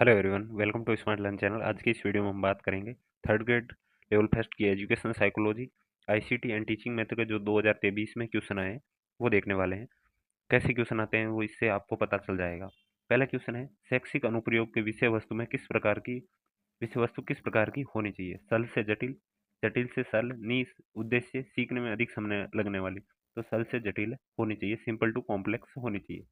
Hello everyone, welcome to smart learn channel. आज की इस वीडियो में हम बात करेंगे थर्ड ग्रेड लेवल फर्स्ट की education psychology ICT and teaching method के जो 2023 में क्वेश्चन आए हैं वो देखने वाले हैं। कैसे क्वेश्चन आते हैं वो इससे आपको पता चल जाएगा। पहला क्वेश्चन है, शैक्षिक अनुप्रयोग के विषय वस्तु किस प्रकार की होनी चाहिए? सरल से जटिल, जटिल से सरल, उद्देश्य, सीखने में अधिक समय लगने वाली। तो सरल से जटिल होनी चाहिए, सिंपल टू कॉम्प्लेक्स होनी चाहिए।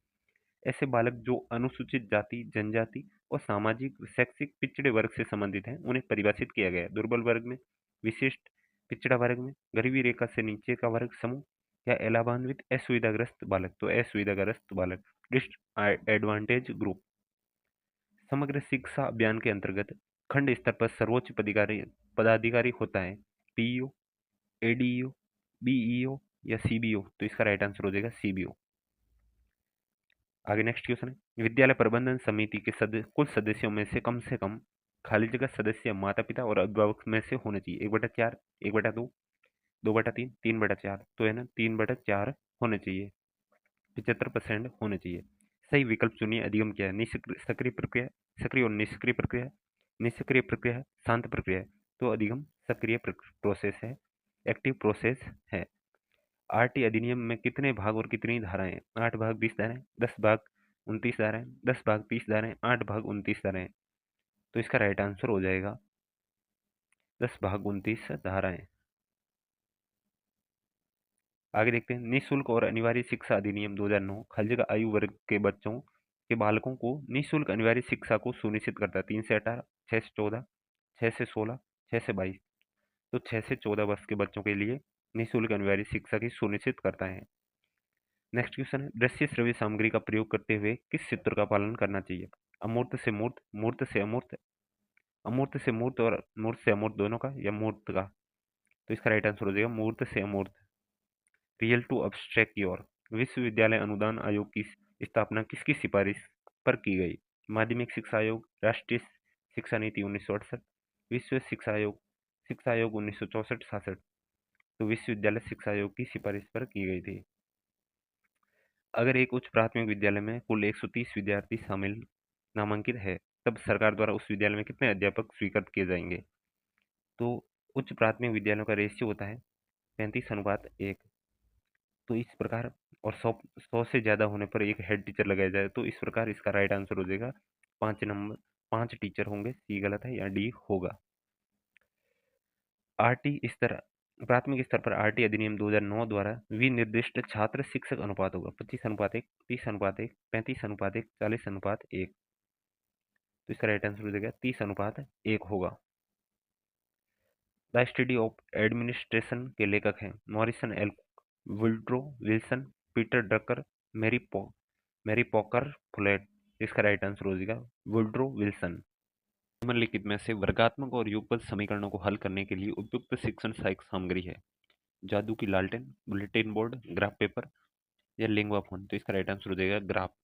ऐसे बालक जो अनुसूचित जाति, जनजाति और सामाजिक शैक्षिक पिछड़े वर्ग से संबंधित हैं, उन्हें परिभाषित किया गया है। दुर्बल वर्ग में, विशिष्ट पिछड़ा वर्ग में, गरीबी रेखा से नीचे का वर्ग समूह या लाभान्वित असुविधाग्रस्त बालक। तो असुविधाग्रस्त बालक, डिस्ट एडवांटेज ग्रुप। समग्र शिक्षा अभियान के अंतर्गत खंड स्तर पर सर्वोच्च पदाधिकारी होता है पीईओ, एडीईओ, बीईओ या सीबीओ। तो इसका राइट आंसर हो जाएगा सीबीओ। आगे नेक्स्ट क्वेश्चन है, विद्यालय प्रबंधन समिति के कुल सदस्यों में से कम खाली जगह सदस्य माता पिता और अभिभावक में से होने चाहिए। 1/4, 1/2, 2/3, 3/4। तो है ना 3/4 होने चाहिए, 75% होने चाहिए। सही विकल्प चुनिए। अधिगम क्या है? सक्रिय प्रक्रिया, सक्रिय और निष्क्रिय प्रक्रिया, निष्क्रिय प्रक्रिया है, शांत प्रक्रिया है। तो अधिगम सक्रिय प्रोसेस है, एक्टिव प्रोसेस है। आरटी अधिनियम में कितने भाग और कितनी धाराएं? 8 भाग 20 धाराएं, 10 भाग 29 धाराएं, 10 भाग 30 धाराएं, 8 भाग 29 धाराएं। तो इसका राइट आंसर हो जाएगा 10 भाग 29 धाराएं। आगे देखते हैं, निःशुल्क और अनिवार्य शिक्षा अधिनियम 2009 खाली जगह आयु वर्ग के बच्चों के बालकों को निःशुल्क अनिवार्य शिक्षा को सुनिश्चित करता है। 3 से 18, 6 से 14, 6 से 16, 6 से 22। तो 6 से 14 वर्ष के बच्चों के लिए निःशुल्क अनिवार्य शिक्षा की सुनिश्चित करता है। नेक्स्ट क्वेश्चन है, दृश्य श्रव्य सामग्री का प्रयोग करते हुए किस सूत्र का पालन करना चाहिए? अमूर्त से मूर्त, मूर्त से अमूर्त, अमूर्त से मूर्त और मूर्त से अमूर्त दोनों का, या मूर्त का? तो इसका राइट आंसर हो जाएगा मूर्त से अमूर्त। रियल टू अब्स्ट्रैक्ट की ओर। विश्वविद्यालय अनुदान आयोग की स्थापना किसकी सिफारिश पर की गई? माध्यमिक शिक्षा आयोग, राष्ट्रीय शिक्षा नीति 1968, विश्व शिक्षा आयोग 1964-66। तो विश्वविद्यालय शिक्षा आयोग की सिफारिश पर की गई थी। अगर एक उच्च प्राथमिक विद्यालय में कुल 130 विद्यार्थी शामिल नामांकित है, तब सरकार द्वारा उस विद्यालय में कितने अध्यापक स्वीकृत किए जाएंगे? तो उच्च प्राथमिक विद्यालयों का रेशियो होता है 35:1। तो इस प्रकार, और 100 से ज़्यादा होने पर एक हेड टीचर लगाया जाए। तो इस प्रकार इसका राइट आंसर हो जाएगा 5 टीचर होंगे। सी गलत है, या डी होगा। आरटी स्तर, प्राथमिक स्तर पर आरटी अधिनियम 2009 द्वारा विनिर्दिष्ट छात्र शिक्षक अनुपात होगा 25:1, 30:1, 35:1, 40:1। तो इसका राइट आंसर हो जाएगा 30:1 होगा। द स्टडी ऑफ एडमिनिस्ट्रेशन के लेखक हैं Morrison L, Woodrow Wilson, Peter Drucker, Mary Parker Follett. इसका राइट आंसर हो जाएगा वुड्रो विल्सन। निम्नलिखित में से वर्गात्मक और युगपत समीकरणों को हल करने के लिए उपयुक्त शिक्षण सहायक सामग्री है? जादू की लालटेन, बुलेटिन बोर्ड, ग्राफ पेपर या लिंगुआ फोन। तो इसका राइट आंसर हो जाएगा ग्राफ।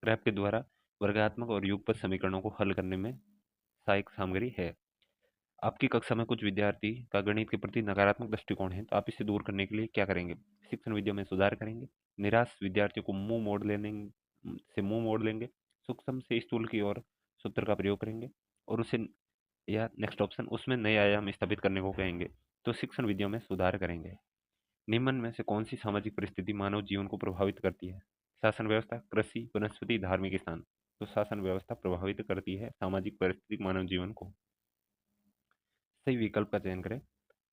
ग्राफ के द्वारा वर्गात्मक और युगपत समीकरणों को हल करने में सहायक सामग्री है। आपकी कक्षा में कुछ विद्यार्थी का गणित के प्रति नकारात्मक दृष्टिकोण है, तो आप इसे दूर करने के लिए क्या करेंगे? शिक्षण विधियों में सुधार करेंगे, निराश विद्यार्थियों को मुंह मोड़ लेंगे, सूक्ष्म से स्थूल की ओर सूत्र का प्रयोग करेंगे, और उसे, या नेक्स्ट ऑप्शन, उसमें नए आयाम स्थापित करने को कहेंगे। तो शिक्षण विधियों में सुधार करेंगे। निम्न में से कौन सी सामाजिक परिस्थिति मानव जीवन को प्रभावित करती है? शासन व्यवस्था, कृषि, वनस्पति, धार्मिक स्थान। तो शासन व्यवस्था प्रभावित करती है सामाजिक परिस्थिति मानव जीवन को। सही विकल्प का चयन करें।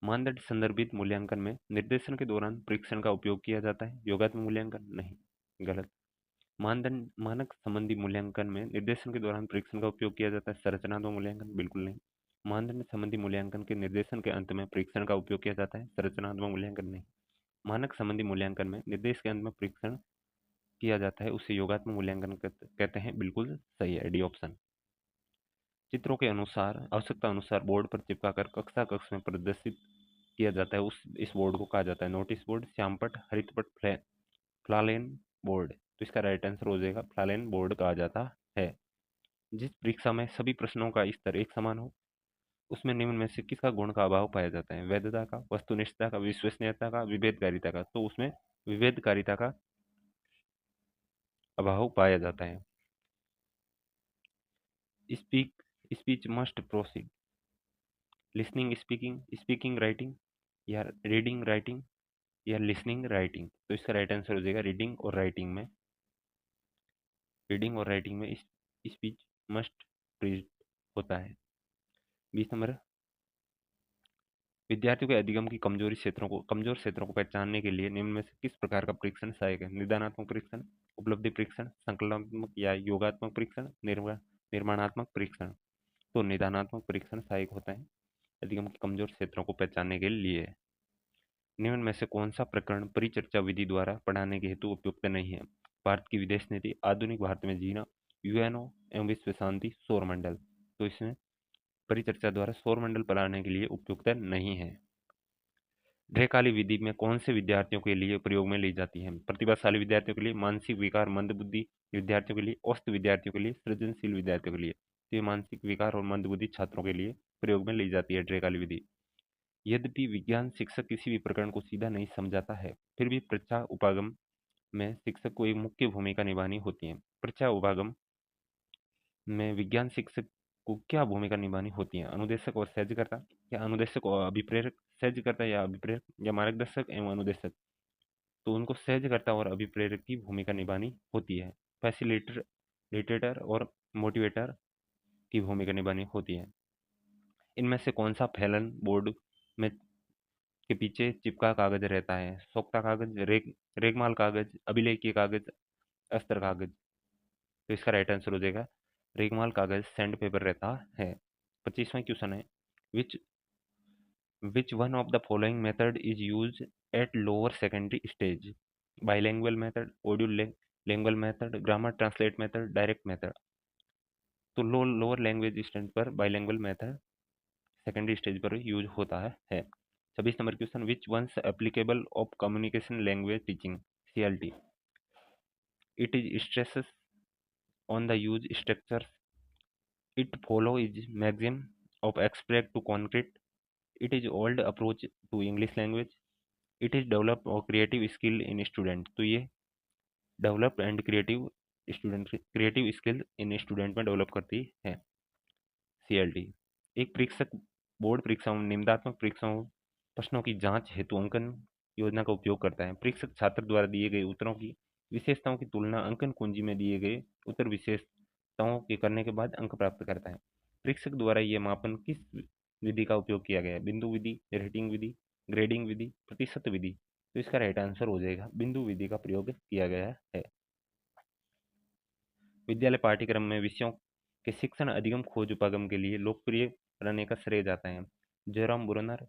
मानदंड संदर्भित मूल्यांकन में निर्देशन के दौरान परीक्षण का उपयोग किया जाता है। योगात्मक मूल्यांकन नहीं, गलत। मानदंड मानक संबंधी मूल्यांकन में निर्देशन के दौरान परीक्षण का उपयोग किया जाता है। संरचनात्मक मूल्यांकन बिल्कुल नहीं। मानदंड संबंधी मूल्यांकन के निर्देशन के अंत में परीक्षण का उपयोग किया जाता है। संरचनात्मक मूल्यांकन नहीं। मानक संबंधी मूल्यांकन में निर्देश के अंत में परीक्षण किया जाता है, उसे योगात्मक मूल्यांकन कहते हैं। बिल्कुल सही है, डी ऑप्शन। चित्रों के अनुसार आवश्यकता अनुसार बोर्ड पर चिपकाकर कक्षा कक्ष में प्रदर्शित किया जाता है, इस बोर्ड को कहा जाता है नोटिस बोर्ड, श्यामपट, हरितपट, फ्लालेन बोर्ड। तो इसका राइट आंसर हो जाएगा फ्लालेन बोर्ड कहा जाता है। जिस परीक्षा में सभी प्रश्नों का स्तर एक समान हो, उसमें निम्न में से किसका गुण का अभाव पाया जाता है? वैधता का, वस्तुनिष्ठता का, विश्वसनीयता का, विभेदकारिता का। तो उसमें विभेदकारिता का अभाव पाया जाता है। Speak, speech must proceed. Listening speaking, speaking writing, या रीडिंग राइटिंग, या लिसनिंग राइटिंग। तो इसका राइट आंसर हो जाएगा रीडिंग और राइटिंग में। रीडिंग और राइटिंग में स्पीच मस्ट प्रोसीड होता है। 20 नंबर, विद्यार्थियों के अधिगम की कमजोर क्षेत्रों को पहचानने के लिए निम्न में से किस प्रकार का परीक्षण सहायक है? निदानात्मक परीक्षण, उपलब्धि परीक्षण, संकलनात्मक या योगात्मक परीक्षण, निर्माणात्मक परीक्षण। तो निदानात्मक परीक्षण सहायक होता है अधिगम के कमजोर क्षेत्रों को पहचानने के लिए। निम्न में से कौन सा प्रकरण परिचर्चा विधि द्वारा पढ़ाने के हेतु उपयुक्त नहीं है? भारत की विदेश नीति, आधुनिक भारत में जीना, यूएनओ एवं विश्व शांति, सौरमंडल। तो इसमें परिचर्चा द्वारा सौरमंडल पढ़ाने के लिए उपयुक्त नहीं है। ढेकाली विधि में कौन से विद्यार्थियों के लिए प्रयोग में ली जाती है? प्रतिभाशाली विद्यार्थियों के लिए, मानसिक विकार मंद बुद्धि विद्यार्थियों के लिए, औसत विद्यार्थियों के लिए, सृजनशील विद्यार्थियों के लिए। तो ये मानसिक विकार और मंद बुद्धि छात्रों के लिए प्रयोग में ली जाती है ढेकाली विधि। यद्यपि विज्ञान शिक्षक किसी भी प्रकरण को सीधा नहीं समझाता है, फिर भी परीक्षा उपागम में शिक्षक को एक मुख्य भूमिका निभानी होती है। परीक्षा उपागम में विज्ञान शिक्षक को क्या भूमिका निभानी होती है? अनुदेशक और सहजकर्ता, या अनुदेशक और अभिप्रेरक, सहजकर्ता या अभिप्रेरक, या मार्गदर्शक एवं अनुदेशक। तो उनको सहजकर्ता और अभिप्रेरक की भूमिका निभानी होती है। फैसिलिटेटर और मोटिवेटर की भूमिका निभानी होती है। इनमें से कौन सा फैलन बोर्ड में के पीछे चिपका कागज रहता है? सोख्ता कागज, रेगमाल कागज, अभिलेखीय कागज, अस्तर कागज। तो इसका राइट आंसर हो जाएगा रेगमाल कागज, सैंड पेपर रहता है। 25वां क्वेश्चन है, which which one of the following method is use at lower secondary stage? Bilingual method, audio language method, grammar translate method, direct method. तो लोअर लैंग्वेज स्टैंड पर bilingual method secondary stage पर use होता है। 26 number question, which once applicable of communication language teaching, CLT? It is stresses on the use structure, it follow is maxim of abstract to concrete, it is old approach to English language, it is develop और creative skill in student। तो ये develop and creative skill in student में develop करती है CLT। एक परीक्षक board परीक्षाओं, निबंधात्मक परीक्षाओं, प्रश्नों की जांच हेतु अंकन योजना का उपयोग करता है। परीक्षक छात्र द्वारा दिए गए उत्तरों की विशेषताओं की तुलना अंकन कुंजी में दिए गए उत्तर विशेषताओं के करने के बाद अंक प्राप्त करता है। परीक्षक द्वारा यह मापन किस विधि का उपयोग किया गया है? बिंदु विधि, रेटिंग विधि, ग्रेडिंग विधि, प्रतिशत विधि। तो इसका राइट आंसर हो जाएगा बिंदु विधि का प्रयोग किया गया है। विद्यालय पाठ्यक्रम में विषयों के शिक्षण अधिगम खोज उपागम के लिए लोकप्रिय बनाने का श्रेय जाता है Jerome Bruner,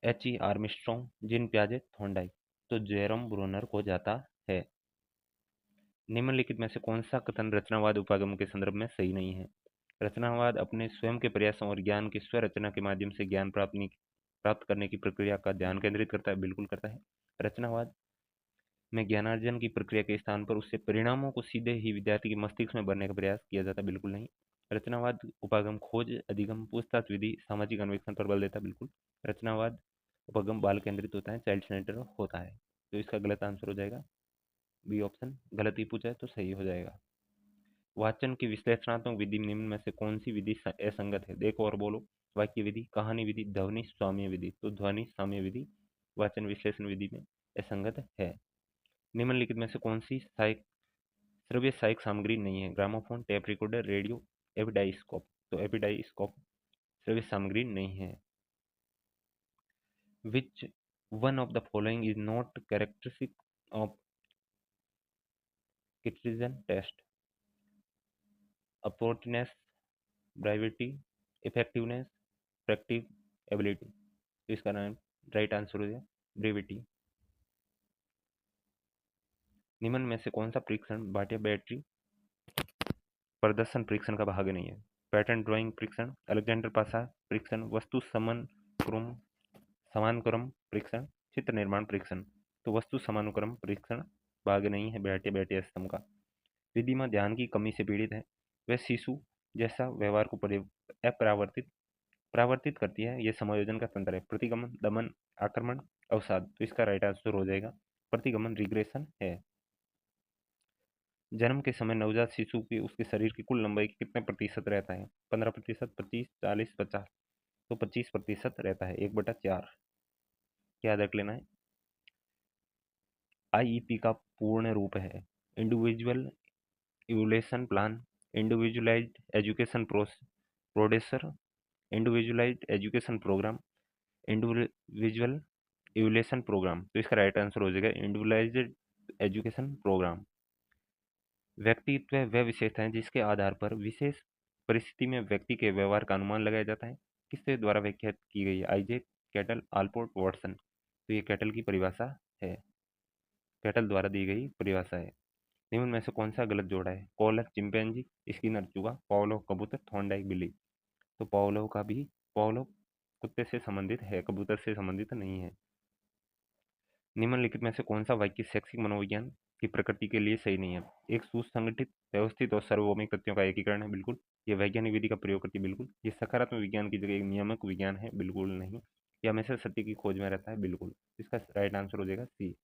H.E. Armstrong, Jean पियाजे, थॉर्नडाइक। तो जेरोम ब्रूनर को जाता है। निम्नलिखित में से कौन सा कथन रचनावाद उपागम के संदर्भ में सही नहीं है? रचनावाद अपने स्वयं के प्रयासों और ज्ञान की स्वरचना के माध्यम से ज्ञान प्राप्त करने की प्रक्रिया का ध्यान केंद्रित करता है। बिल्कुल करता है। रचनावाद में ज्ञानार्जन की प्रक्रिया के स्थान पर उससे परिणामों को सीधे ही विद्यार्थी के मस्तिष्क में भरने का प्रयास किया जाता है। बिल्कुल नहीं। रचनावाद उपागम खोज अधिगम पूछताछ विधि सामाजिक अन्वेषण पर बल देता है। बिल्कुल। रचनावाद उपगम बाल केंद्रित होता है, चाइल्ड सेंटर होता है। तो इसका गलत आंसर हो जाएगा बी ऑप्शन। गलत ही पूछा है तो सही हो जाएगा। वाचन की विश्लेषणात्मक विधि निम्न में से कौन सी विधि असंगत है? देखो और बोलो। वाक्य विधि, कहानी विधि, ध्वनि साम्य विधि। तो ध्वनि साम्य विधि वाचन विश्लेषण विधि में असंगत है। निम्नलिखित में से कौन सी श्रव्य सहायक सामग्री नहीं है? Gramophone, tape recorder, radio, epidiascope. तो एपिडाइस्कोप श्रव्य सामग्री नहीं है। Which one of the following is not characteristic of criterion test? Opportuneness, brevity, effectiveness, practicability. तो इसका नाम राइट आंसर हो गया ब्रेविटी। निम्न में से कौन सा परीक्षण भाटिया बैटरी प्रदर्शन परीक्षण का भाग नहीं है? पैटर्न ड्राइंग परीक्षण, अलेक्जेंडर पासा परीक्षण, वस्तु समानुक्रम परीक्षण, चित्र निर्माण परीक्षण। तो वस्तु समानुक्रम परीक्षण भाग नहीं है भाटिया बैटरी स्तंभ का। रिद्धिमा ध्यान की कमी से पीड़ित है, वह शिशु जैसा व्यवहार को प्रावर्तित करती है। यह समायोजन का तंत्र है। प्रतिगमन, दमन, आक्रमण, अवसाद। तो इसका राइट आंसर हो जाएगा प्रतिगमन, रिग्रेशन है। जन्म के समय नवजात शिशु की उसके शरीर की कुल लंबाई के कितने प्रतिशत रहता है? 15%, 25, 40, 50। तो 25% रहता है, 1/4। याद रख लेना है। आईईपी का पूर्ण रूप है individual evolution plan, individualized education procedure, individualized education program, individual evolution program. तो इसका राइट आंसर हो जाएगा इंडिविजुअलाइज्ड एजुकेशन प्रोग्राम। व्यक्तित्व वह विशेषता है जिसके आधार पर विशेष परिस्थिति में व्यक्ति के व्यवहार का अनुमान लगाया जाता है। किसके द्वारा व्याख्या की गई है? Isaac, Cattell, Allport, Watson. तो ये कैटल की परिभाषा है, कैटल द्वारा दी गई परिभाषा है। निम्न में से कौन सा गलत जोड़ा है? कॉलर चिंपैंजी, स्किनर चूहा, पावलोव कबूतर, थॉर्नडाइक बिल्ली। तो पावलोव कुत्ते से संबंधित है, कबूतर से संबंधित नहीं है। निम्नलिखित में से कौन सा वाक्य शैक्षिक मनोविज्ञान की प्रकृति के लिए सही नहीं है? एक सुसंगठित, व्यवस्थित और सार्वभौमिक तथ्यों का एकीकरण है, बिल्कुल। ये वैज्ञानिक विधि का प्रयोग करती है, बिल्कुल। ये सकारात्मक विज्ञान की जगह एक नियामक विज्ञान है, बिल्कुल नहीं। ये हमेशा सत्य की खोज में रहता है, बिल्कुल। इसका राइट आंसर हो जाएगा सी।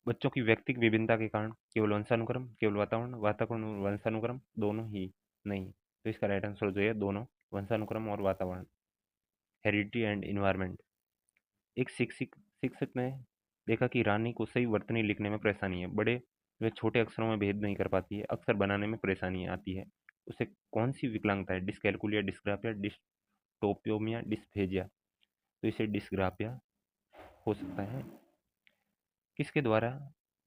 बच्चों की व्यक्तिगत विभिन्नता के कारण केवल वंशानुक्रम, केवल वातावरण, वातावरण और वंशानुक्रम, दोनों ही नहीं। तो इसका राइट आंसर हो जाएगा दोनों, वंशानुक्रम और वातावरण, हेरिडिटी एंड इन्वायरमेंट। एक शिक्षक ने देखा कि रानी को सही वर्तनी लिखने में परेशानी है। बड़े व छोटे अक्षरों में भेद नहीं कर पाती है, अक्षर बनाने में परेशानी आती है। उसे कौन सी विकलांगता है? डिस्कैलकुलिया, डिस्ग्राफिया, डिस्टोपियोमिया, डिस्फेजिया। तो इसे डिस्ग्राफिया हो सकता है। किसके द्वारा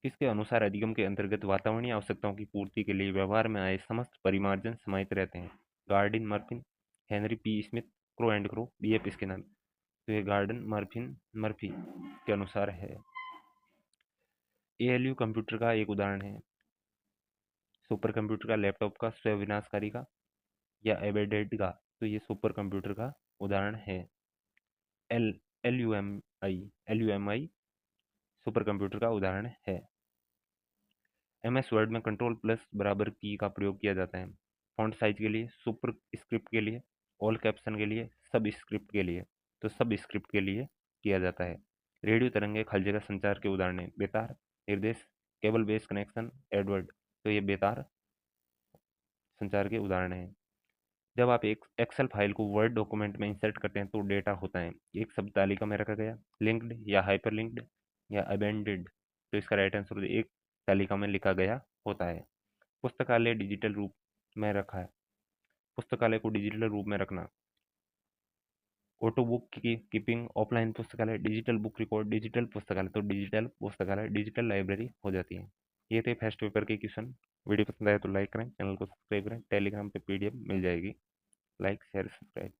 किसके अनुसार अधिगम के अंतर्गत वातावरणीय आवश्यकताओं की पूर्ति के लिए व्यवहार में आए समस्त परिमार्जन समाहित रहते हैं? Gardner Murphy, Henry P Smith, Crow and Crow, B F Skinner. तो ये गार्डन मर्फिन मर्फी के अनुसार है। एएलयू कंप्यूटर का एक उदाहरण है? सुपर कंप्यूटर का, लैपटॉप का, स्वयं विनाशकारी का, या एम्बेडेड का। तो ये सुपर कंप्यूटर का उदाहरण है। एल एल यू एम आई सुपर कंप्यूटर का उदाहरण है। एमएस वर्ड में कंट्रोल प्लस बराबर की का प्रयोग किया जाता है फॉन्ट साइज के लिए, सुपर स्क्रिप्ट के लिए, ऑल कैप्शन के लिए, सब स्क्रिप्ट के लिए। तो सब स्क्रिप्ट के लिए किया जाता है। रेडियो तरंगे खाली जगह संचार के उदाहरण हैं? बेतार, निर्देश, केबल बेस कनेक्शन, एडवर्ड। तो ये बेतार संचार के उदाहरण हैं। जब आप एक एक्सेल फाइल को वर्ड डॉक्यूमेंट में इंसर्ट करते हैं तो डेटा होता है एक शब्द तालिका में रखा गया, लिंक्ड या हाइपरलिंक्ड या अबेंडेड। तो इसका राइट आंसर एक तालिका में लिखा गया होता है। पुस्तकालय डिजिटल रूप में रखा है, पुस्तकालय को डिजिटल रूप में रखना। ऑटो बुक की कीपिंग, ऑफलाइन पुस्तकालय, डिजिटल बुक रिकॉर्ड, डिजिटल पुस्तकालय। तो डिजिटल पुस्तकालय, डिजिटल लाइब्रेरी हो जाती है। ये थे फर्स्ट पेपर के क्वेश्चन। वीडियो पसंद आए तो लाइक करें, चैनल को सब्सक्राइब करें, टेलीग्राम पे पीडीएफ मिल जाएगी। Like share subscribe.